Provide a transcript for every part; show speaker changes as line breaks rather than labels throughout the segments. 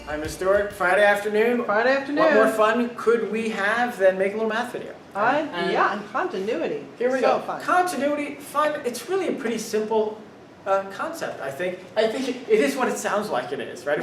I'm Mr. Stewart. Friday afternoon.
Friday afternoon.
What more fun could we have than make a little math video?
Yeah, and continuity.
Here we
So
go.
fun.
Continuity, fun. It's really a pretty simple concept, I think. I think it is what it sounds like it is, right?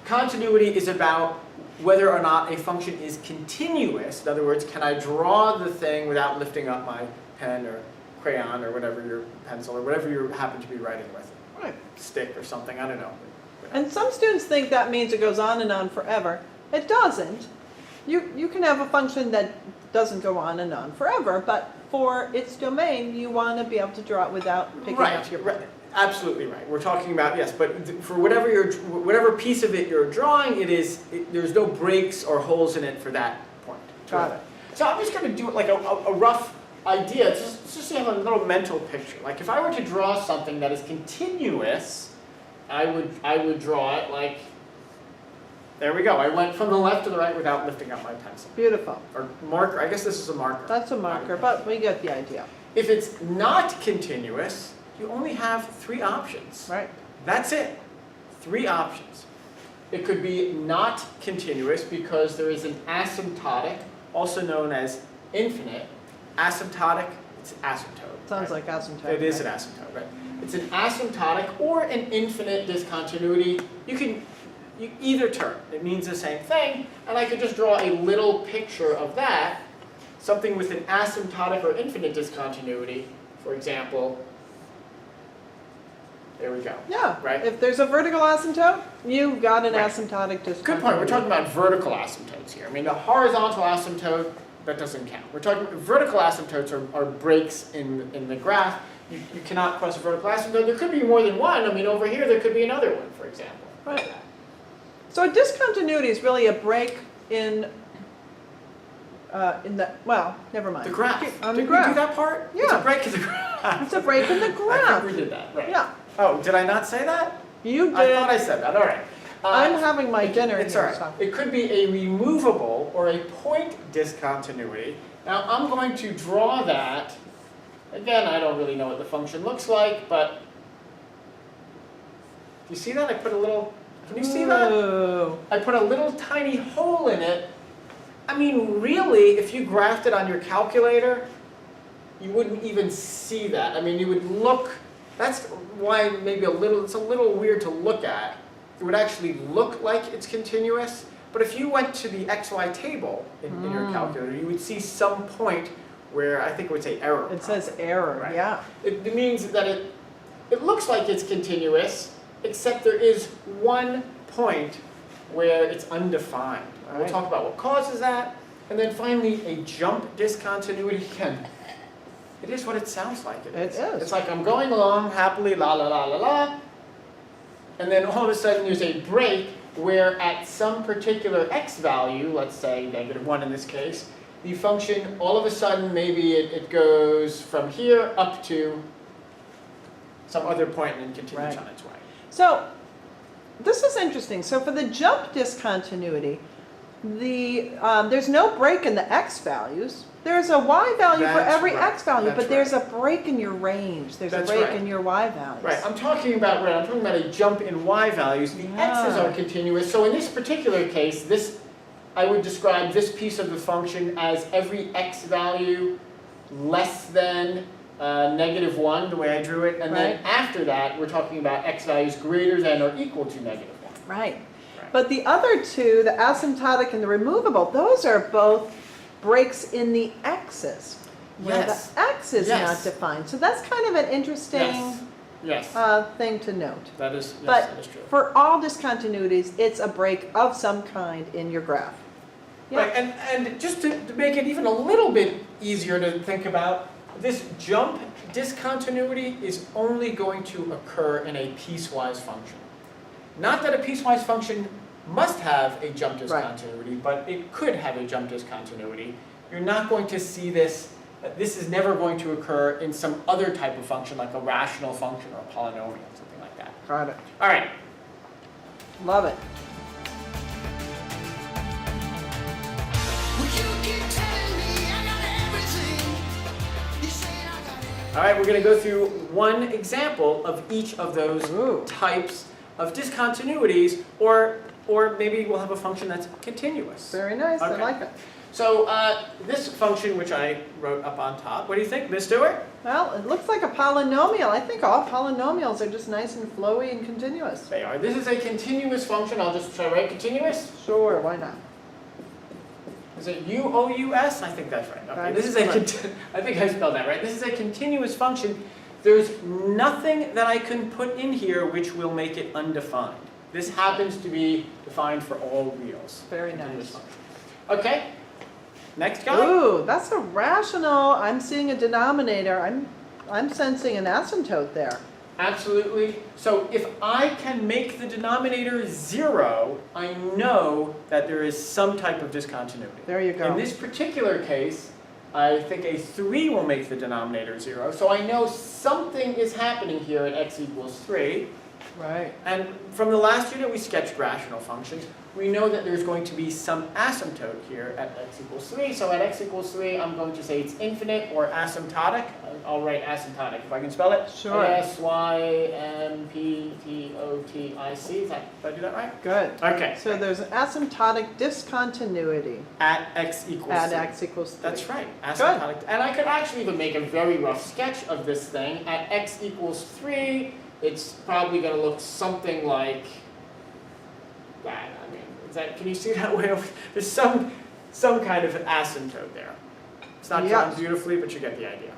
Continuity is about whether or not a function is continuous. In other words, can I draw the thing without lifting up my pen or crayon or whatever your pencil or whatever you happen to be writing with.
Right.
Stick or something, I don't know.
And some students think that means it goes on and on forever. It doesn't. You can have a function that doesn't go on and on forever, but for its domain, you want to be able to draw it without picking up your pen.
Right. Absolutely right. We're talking about, yes, but for whatever piece of it you're drawing, there's no breaks or holes in it for that point.
Got it.
So I'm just going to do it like a rough idea, just to have a little mental picture. Like if I were to draw something that is continuous, I would draw it like, there we go. I went from the left to the right without lifting up my pencil.
Beautiful.
Or marker. I guess this is a marker.
That's a marker, but we get the idea.
If it's not continuous, you only have 3 options.
Right.
That's it. 3 options. It could be not continuous because there is an asymptotic, also known as infinite. Asymptotic, it's asymptote.
Sounds
right?
like asymptote.
It is an asymptote, right? It's an asymptotic or an infinite discontinuity. You either term. It means the same thing, and I could just draw a little picture of that. Something with an asymptotic or infinite discontinuity, for example. There we go.
Yeah.
Right?
If there's a vertical asymptote, you've got an
Right.
asymptotic discontinuity.
Good point. We're talking about vertical asymptotes here. I mean, the horizontal asymptote, that doesn't count. We're talking vertical asymptotes are breaks in the graph. You cannot cross a vertical asymptote. There could be more than one. I mean, over here there could be another one, for example.
Right. So a discontinuity is really a break in the, well, never mind.
The graph.
On
Did
the graph.
we do that part?
Yeah.
It's a break in the graph.
It's a break in the graph.
I think we did that. Right.
Yeah.
Oh, did I not say that?
You did.
I thought I said that. All right.
I'm having my dinner
It's
here,
all right.
so.
It could be a removable or a point discontinuity. Now I'm going to draw that. Again, I don't really know what the function looks like, but do you see that? I put a little, can you see that?
Ooh.
I put a little tiny hole in it. I mean, really, if you graphed it on your calculator, you wouldn't even see that. I mean, you would look, that's why maybe it's a little weird to look at. It would actually look like it's continuous, but if you went to the XY table in your calculator, you would see some point where I think it would say error.
It says error,
Right.
yeah.
It means that it looks like it's continuous, except there is one point where it's undefined. We'll
Right.
talk about what causes that. And then finally, a jump discontinuity. Again, it is what it sounds like it is.
It is.
It's like I'm going along happily, la la la la la, and then all of a sudden there's a break where at some particular x value, let's say -1 in this case, the function, all of a sudden, maybe it goes from here up to some other point and then continues
Right.
on its way.
So this is interesting. So for the jump discontinuity, there's no break in the x values. There's a y value for
That's
every
right.
x value,
That's
but there's
right.
a break in your range. There's
That's
a break
right.
in your y values.
Right, I'm talking about a jump in y values. The x's
Yeah.
are continuous. So in this particular case, I would describe this piece of the function as every x value less than -1, the way I drew it. And then after that, we're talking about x values greater than or equal to -1.
Right. But the other two, the asymptotic and the removable, those are both breaks in the x's, where
Yes.
the x is
Yes.
not defined. So that's kind of an interesting
Yes.
thing to note.
That is, yes,
But
that is true.
for all discontinuities, it's a break of some kind in your graph. Yeah.
Right, and just to make it even a little bit easier to think about, this jump discontinuity is only going to occur in a piecewise function. Not that a piecewise function must have a jump discontinuity, but it could have a jump discontinuity. You're not going to see this. This is never going to occur in some other type of function, like a rational function or a polynomial, something like that.
Got it.
All right.
Love it.
All right, we're going to go through one example of each of those
Ooh.
types of discontinuities, or or maybe we'll have a function that's continuous.
Very nice, I
Okay.
like it.
So this function, which I wrote up on top, what do you think, Ms. Stewart?
Well, it looks like a polynomial. I think all polynomials are just nice and flowy and continuous.
They are. This is a continuous function. Should I write continuous?
Sure, why not?
Is it U-O-U-S? I think that's right. Okay.
That's
This is I think I spelled that right. This is a continuous function. There's nothing that I can put in here which will make it undefined. This happens to be defined for all reals.
Very
Continuous
nice.
function. Okay. Next guy.
Ooh, that's a rational. I'm seeing a denominator. I'm sensing an asymptote there.
Absolutely. So if I can make the denominator 0, I know that there is some type of discontinuity.
There you go.
In this particular case, I think a 3 will make the denominator 0. So I know something is happening here at x equals 3.
Right.
And from the last unit, we sketched rational functions. We know that there's going to be some asymptote here at x equals 3. So at x equals 3, I'm going to say it's infinite or asymptotic. I'll write asymptotic if I can spell it.
Sure.
A-S-Y-M-P-T-O-T-I-C. Did I do that right?
Good.
Okay.
So there's an asymptotic discontinuity
At x equals
at
3.
x equals 3.
That's right. Asymptotic. And I could actually even make a very rough sketch of this thing. At x equals 3, it's probably going to look something like that. I mean, can you see that way over? There's some kind of asymptote there. It's not drawn
Yes.
beautifully, but you get the idea.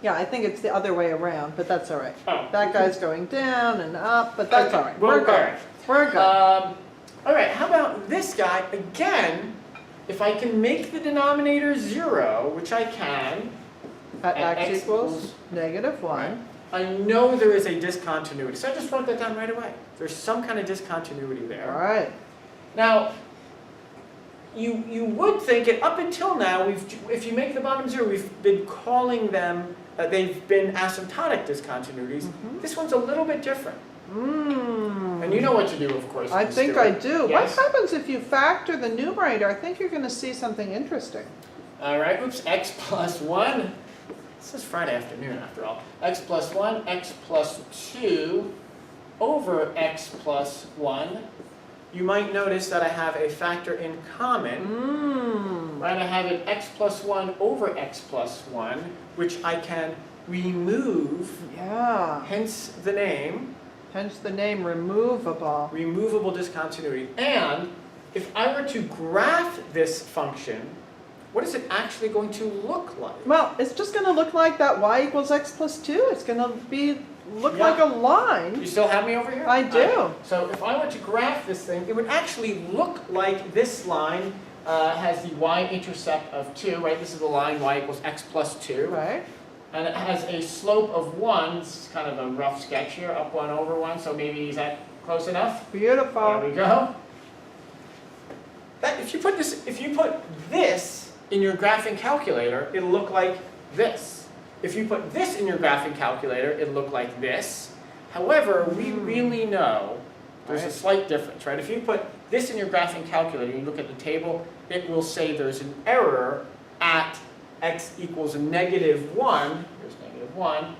Yeah, I think it's the other way around, but that's all right.
Oh.
That guy's going down and up, but that's
Okay.
all right.
Well,
We're good.
all right.
We're good.
All right, how about this guy? Again, if I can make the denominator 0, which I can,
at
at
x
x
equals negative 1.
right, I know there is a discontinuity. So I just wrote that down right away. There's some kind of discontinuity there.
All right.
Now, you would think it up until now, if you make the bottom 0, we've been calling them, they've been asymptotic discontinuities.
Mhm.
This one's a little bit different. And you know what to do, of course.
I
Ms.
think
Stewart.
I do.
Yes.
What happens if you factor the numerator? I think you're going to see something interesting.
All right, oops, x plus 1. This is Friday afternoon, after all. X plus 1, x plus 2 over x plus 1. You might notice that I have a factor in common. Right, I have an x plus 1 over x plus 1, which I can remove,
Yeah.
hence the name,
Hence the name removable.
removable discontinuity. And if I were to graph this function, what is it actually going to look like?
Well, it's just going to look like that y equals x plus 2. It's going to look
Yeah.
like a line.
You still have me over here?
I do.
Okay. So if I were to graph this thing, it would actually look like this line has the y-intercept of 2, right? This is the line y equals x plus 2.
Right?
And it has a slope of 1. This is kind of a rough sketch here, up 1 over 1, so maybe is that close enough? There
Beautiful.
we go. If you put this in your graphing calculator, it'll look like this. If you put this in your graphing calculator, it'll look like this. However, we really know there's a
Right.
slight difference, right? If you put this in your graphing calculator, you look at the table, it will say there's an error at x equals negative 1. Here's negative 1.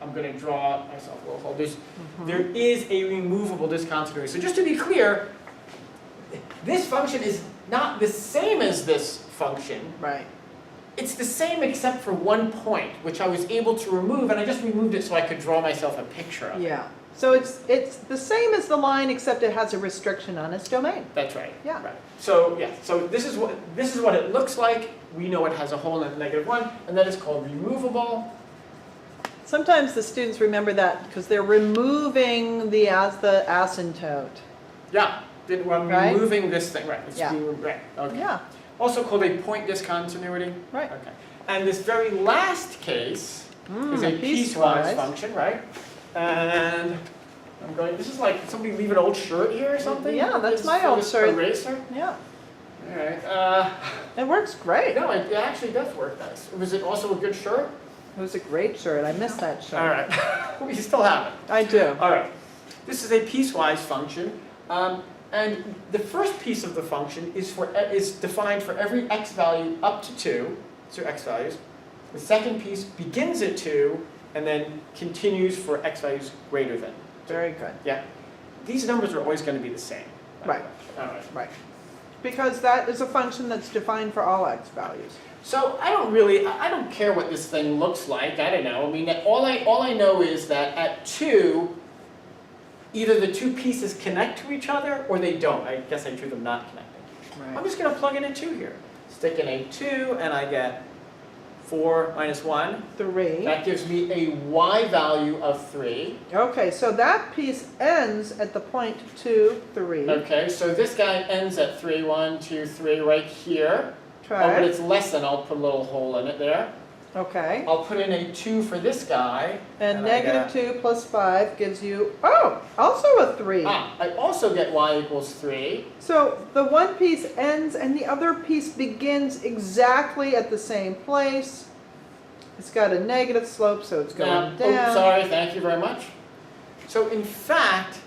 I'm going to draw myself a little hole. There is a removable discontinuity. So just to be clear, this function is not the same as this function.
Right.
It's the same except for one point, which I was able to remove, and I just removed it so I could draw myself a picture of it.
Yeah. So it's the same as the line, except it has a restriction on its domain.
That's right.
Yeah.
Right. So yeah. So this is what it looks like. We know it has a hole in negative 1, and that is called removable.
Sometimes the students remember that because they're removing the asymptote.
Yeah. I'm
Right?
removing this thing. Right. It's
Yeah.
right. Okay.
Yeah.
Also called a point discontinuity.
Right.
Okay. And this very last case is a piecewise function, right? And I'm going. This is like somebody leave an old shirt here or something.
Yeah, that's
It's
my
for
old
this
shirt.
Eraser.
Yeah.
All right.
It works great.
No, it actually does work nice. Was it also a good shirt?
It was a great shirt. I missed that shirt.
All right. We still have it.
I do.
All right. This is a piecewise function. And the first piece of the function is defined for every x value up to 2. These are x values. The second piece begins at 2 and then continues for x values greater than.
Very good.
Yeah. these numbers are always going to be the same.
Right.
All right.
Right. Because that is a function that's defined for all x values.
So I don't care what this thing looks like. I don't know. I mean, all I know is that at 2, either the two pieces connect to each other or they don't. I guess I drew them not connecting.
Right.
I'm just going to plug in a 2 here. Stick in a 2 and I get 4 minus 1.
3.
That gives me a y value of 3.
Okay, so that piece ends at the point 2, 3.
Okay, so this guy ends at 3, 1, 2, 3 right here.
Okay.
Oh, but it's less than, I'll put a little hole in it there.
Okay.
I'll put in a 2 for this guy.
And
I
negative
get-
2 plus 5 gives you, also a 3.
I also get y equals 3.
So the one piece ends and the other piece begins exactly at the same place. It's got a negative slope, so it's going down.
Oh, sorry, thank you very much. So in fact,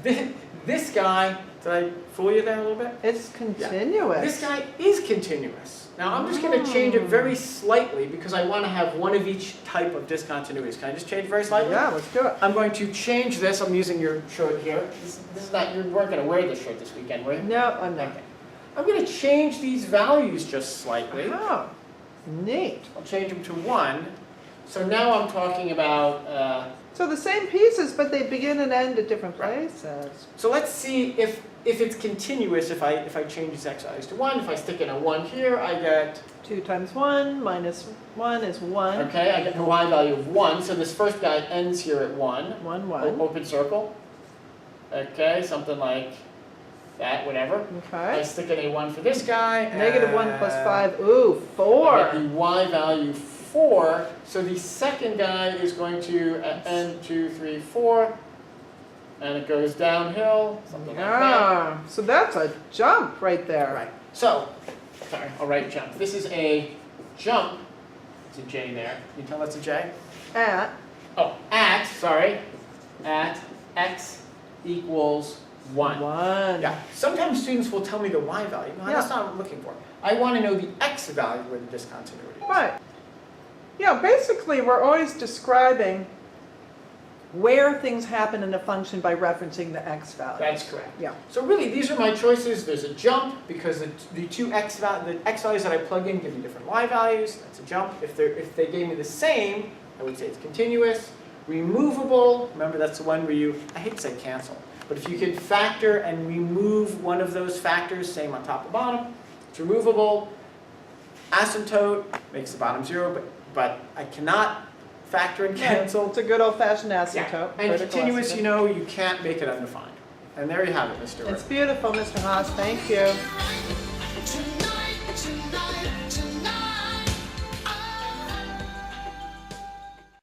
this guy, did I fool you there a little bit?
It's continuous.
This guy is continuous. Now I'm just going to change it very slightly because I want to have one of each type of discontinuities. Can I just change very slightly?
Yeah, let's do it.
I'm going to change this. I'm using your shirt here. This is not, you weren't going to wear this shirt this weekend, were you?
No, I'm not.
Okay. I'm going to change these values just slightly.
Oh, neat.
I'll change them to 1. So now I'm talking about,
So the same pieces, but they begin and end at different places.
so let's see if it's continuous if I change these x values to 1. If I stick in a 1 here, I get,
2 times 1 minus 1 is 1.
okay, I get a y value of 1. So this first guy ends here at 1.
1, 1.
Open circle. Okay, something like that, whatever. I
Okay.
stick in a 1 for this guy.
Negative 1 plus 5. Ooh,
I
4.
get the y value 4. So the second guy is going to end 2, 3, 4. And it goes downhill, something like that.
Yeah. So that's a jump right there.
Right. So, sorry, I'll write jump. This is a jump. It's a J there. Can you tell that's a J?
At.
At x equals 1.
1.
Yeah. Sometimes students will tell me the y value. No, that's not what I'm looking for. I want to know the x value where the discontinuity is.
Right. Yeah, basically we're always describing where things happen in a function by referencing the x value.
That's correct.
Yeah.
So really, these are my choices. There's a jump because the two x values that I plug in give me different y values. That's a jump. If they gave me the same, I would say it's continuous. Removable. Remember, that's the one where I hate to say cancel, but if you could factor and remove one of those factors, same on top or bottom, it's removable. Asymptote makes the bottom 0, but I cannot factor and cancel.
It's a good old-fashioned asymptote.
Yeah. And
critical
continuous,
asymptote.
you can't make it undefined. And there you have it, Mr.
It's beautiful, Mr. Haas. Thank you.